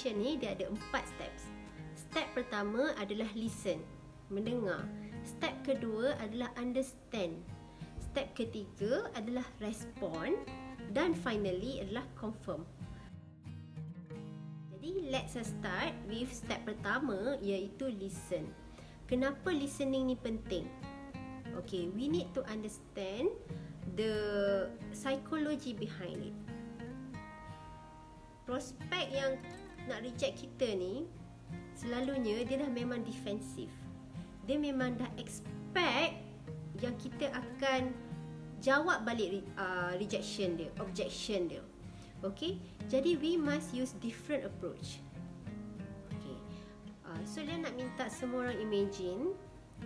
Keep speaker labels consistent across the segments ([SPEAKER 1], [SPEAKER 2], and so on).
[SPEAKER 1] objection ni dia ada 4 steps. Step pertama adalah listen, mendengar. Step kedua adalah understand. Step ketiga adalah respond. Dan finally adalah confirm. Jadi let's start with step pertama, iaitu listen. Kenapa listening ni penting? Okay, we need to understand the psychology behind it. Prospek yang nak reject kita ni, selalunya dia dah memang defensif. Dia memang dah expect yang kita akan jawab balik rejection dia, objection dia. Okay, jadi we must use different approach. Okay, so dia nak minta semua orang imagine.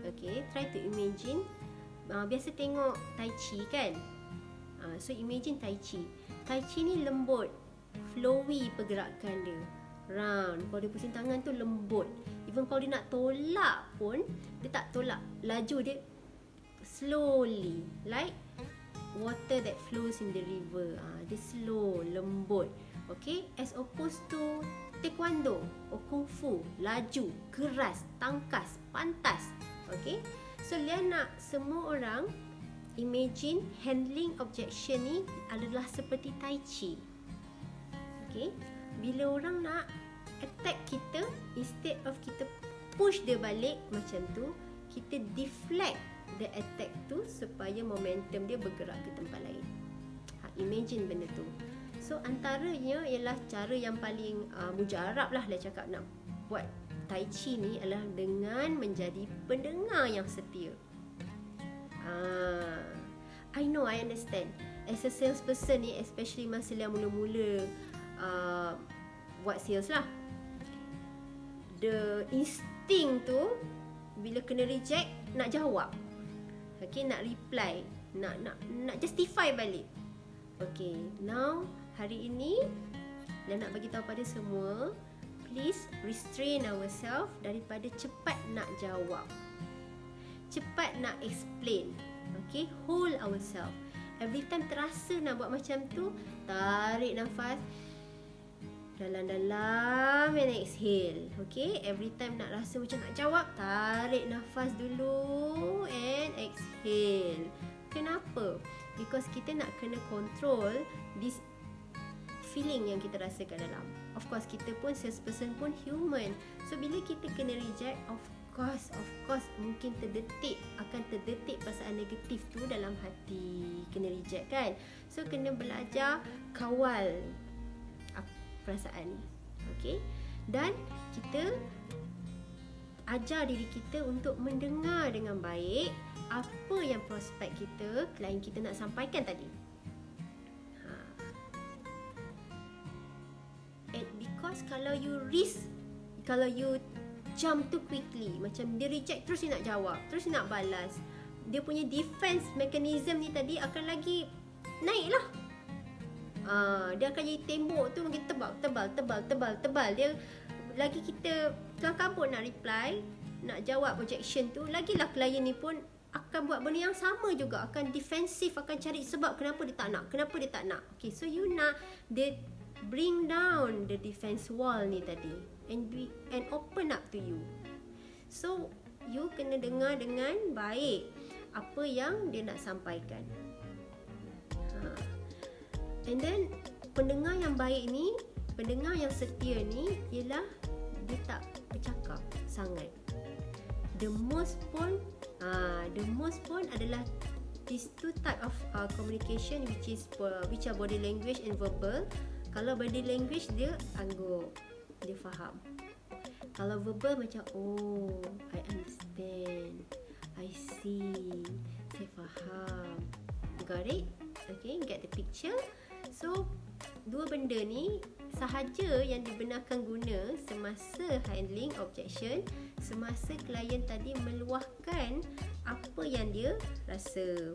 [SPEAKER 1] Okay, try to imagine. Biasa tengok Tai Chi kan? So imagine Tai Chi. Tai Chi ni lembut, flowy pergerakan dia, round. Kalau dia pusing tangan tu lembut. Even kalau dia nak tolak pun, dia tak tolak laju, dia slowly, like water that flows in the river. Dia slow, lembut. Okay, as opposed to taekwondo or kung fu, laju, keras, tangkas, pantas. Okay, so dia nak semua orang imagine handling objection ni adalah seperti Tai Chi. Okay, bila orang nak attack kita, instead of kita push dia balik macam tu, kita deflect the attack tu supaya momentum dia bergerak ke tempat lain. Imagine benda tu. So antaranya ialah cara yang paling mujarab lah dia cakap nak buat Tai Chi ni adalah dengan menjadi pendengar yang setia. I know, I understand. As a salesperson ni, especially masa yang mula-mula buat sales lah, the instinct tu bila kena reject nak jawab. Okay, nak reply, nak justify balik. Okay, now hari ini dia nak bagi tahu pada semua, please restrain ourselves daripada cepat nak jawab, cepat nak explain. Okay, hold ourselves. Every time terasa nak buat macam tu, tarik nafas dalam-dalam and exhale. Okay, every time nak rasa macam nak jawab, tarik nafas dulu and exhale. Kenapa? Because kita nak kena control this feeling yang kita rasakan dalam. Of course, kita pun salesperson pun human. So bila kita kena reject, of course mungkin akan terdetik perasaan negatif tu dalam hati, kena reject kan. So kena belajar kawal perasaan ni. Okay, dan kita ajar diri kita untuk mendengar dengan baik apa yang prospek kita, klien kita nak sampaikan tadi. And because kalau you jump too quickly, macam dia reject terus dia nak jawab, terus dia nak balas, dia punya defense mechanism ni tadi akan lagi naik lah. Dia akan jadi tembok tu makin tebal. Dia lagi kita kelang kabut nak reply, nak jawab objection tu, lagilah klien ni pun akan buat benda yang sama juga, akan defensif, akan cari sebab kenapa dia tak nak. Okay, so you nak dia bring down the defense wall ni tadi and open up to you. So you kena dengar dengan baik apa yang dia nak sampaikan. And then pendengar yang baik ni, pendengar yang setia ni ialah dia tak bercakap sangat. The most pun adalah these two type of communication, which are body language and verbal. Kalau body language dia angguk, dia faham. Kalau verbal macam I understand, I see, saya faham. Got it? Okay, get the picture. So dua benda ni sahaja yang dibenarkan guna semasa handling objection, semasa klien tadi meluahkan apa yang dia rasa.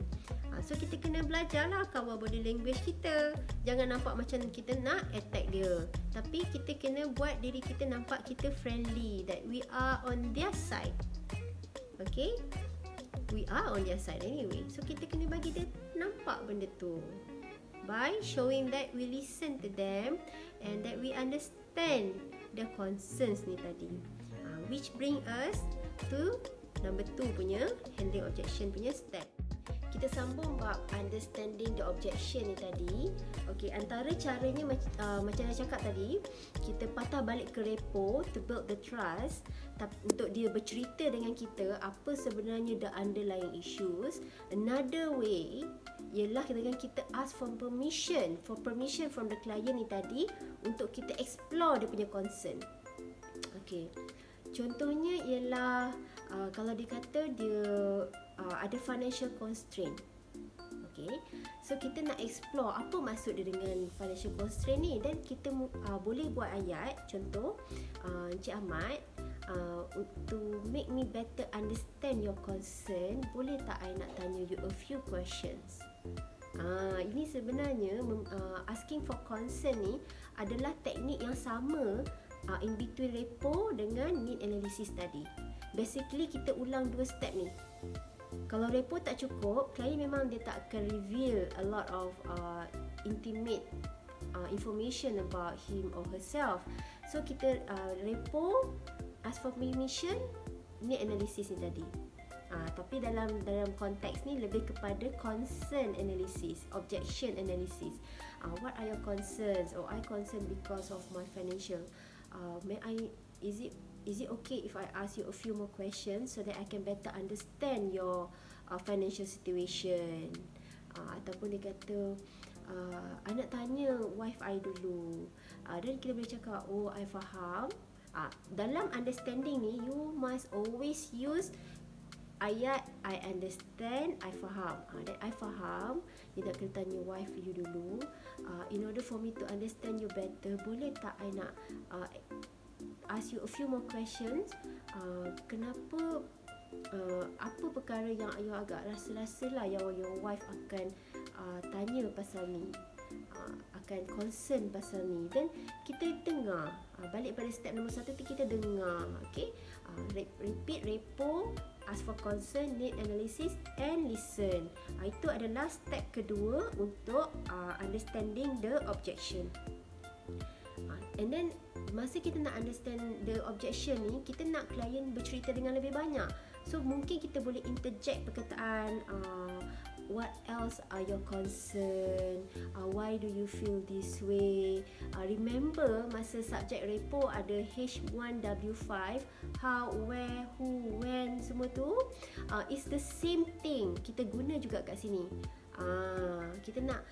[SPEAKER 1] So kita kena belajarlah kawal body language kita. Jangan nampak macam kita nak attack dia, tapi kita kena buat diri kita nampak kita friendly, that we are on their side. Okay, we are on their side anyway. So kita kena bagi dia nampak benda tu by showing that we listen to them and that we understand their concerns ni tadi. Which bring us to number 2 punya handling objection punya step. Kita sambung bab understanding the objection ni tadi. Okey, antara caranya macam saya cakap tadi, kita patah balik ke repo to build the trust, untuk dia bercerita dengan kita apa sebenarnya the underlying issues. Another way ialah dengan kita ask for permission from the client ni tadi untuk kita explore dia punya concern. Okey. Contohnya ialah kalau dia kata dia ada financial constraint. Okay, so kita nak explore apa maksud dia dengan financial constraint ni, dan kita boleh buat ayat. Contoh, Encik Ahmad, to make me better understand your concern, boleh tak I nak tanya you a few questions? Ini sebenarnya asking for concern ni adalah teknik yang sama in between repo dengan need analysis tadi. Basically kita ulang 2 step ni. Kalau repo tak cukup, klien memang dia tak akan reveal a lot of intimate information about him or herself. So kita repo, ask for permission, need analysis ni tadi. Tapi dalam konteks ni lebih kepada concern analysis, objection analysis. What are your concerns? I concerned because of my financial. Is it okay if I ask you a few more questions so that I can better understand your financial situation? Ataupun dia kata, I nak tanya wife I dulu. Dan kita boleh cakap, I faham. Dalam understanding ni, you must always use ayat I understand, I faham. Dan I faham, dia nak kena tanya wife you dulu. In order for me to understand you better, boleh tak I nak ask you a few more questions? Kenapa, apa perkara yang you agak rasa-rasa lah yang your wife akan tanya pasal ni, akan concern pasal ni. Dan kita dengar, balik pada step nombor 1 tu, kita dengar. Okay, repeat repo, ask for concern, need analysis and listen. Itu adalah step kedua untuk understanding the objection. And then masa kita nak understand the objection ni, kita nak klien bercerita dengan lebih banyak. So mungkin kita boleh interject perkataan, what else are your concern, why do you feel this way. Remember masa subject repo ada H1W5, how, where, who, when, semua tu it's the same thing, kita guna juga kat sini. Kita nak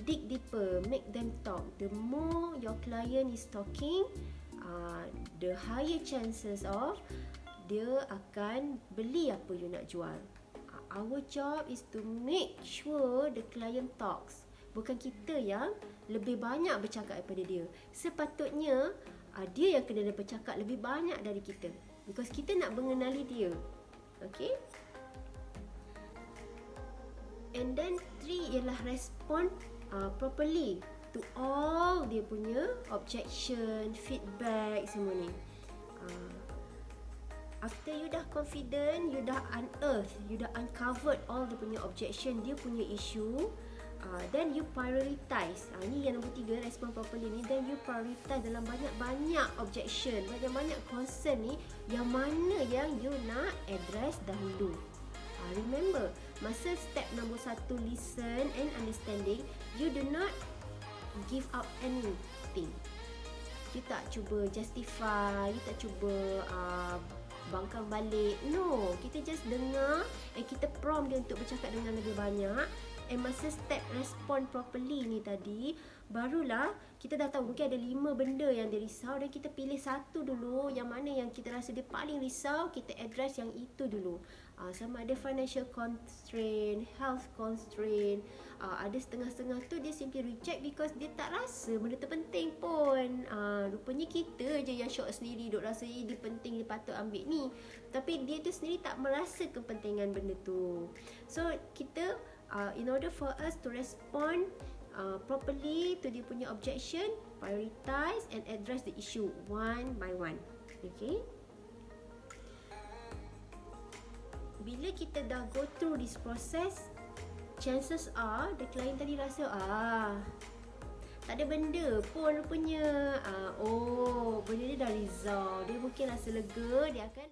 [SPEAKER 1] dig deeper, make them talk. The more your client is talking, the higher chances of dia akan beli apa you nak jual. Our job is to make sure the client talks. Bukan kita yang lebih banyak bercakap daripada dia. Sepatutnya dia yang kena bercakap lebih banyak dari kita, because kita nak mengenali dia. Okay. And then 3 ialah respond properly to all dia punya objection, feedback, semua ni. After you dah confident, you dah unearth, you dah uncovered all dia punya objection, dia punya issue, then you prioritize. Ni yang nombor 3, respond properly ni. Then you prioritize dalam banyak-banyak objection, banyak-banyak concern ni, yang mana yang you nak address dahulu. Remember, masa step nombor 1, listen and understanding, you do not give up anything. You tak cuba justify, you tak cuba bangkang balik. No, kita just dengar and kita prompt dia untuk bercakap dengan lebih banyak. And masa step respond properly ni tadi, barulah kita dah tahu mungkin ada 5 benda yang dia risau, dan kita pilih satu dulu, yang mana yang kita rasa dia paling risau, kita address yang itu dulu. Sama ada financial constraint, health constraint, ada setengah-setengah tu dia simply reject because dia tak rasa benda tu penting pun. Rupanya kita je yang syok sendiri, duk rasa dia penting, dia patut ambil ni, tapi dia tu sendiri tak merasa kepentingan benda tu. So kita in order for us to respond properly to dia punya objection, prioritize and address the issue one by one. Okay. Bila kita dah go through this process, chances are the client tadi rasa tak ada benda pun rupanya. Oh, benda dia dah resolve. Dia mungkin rasa lega, dia akan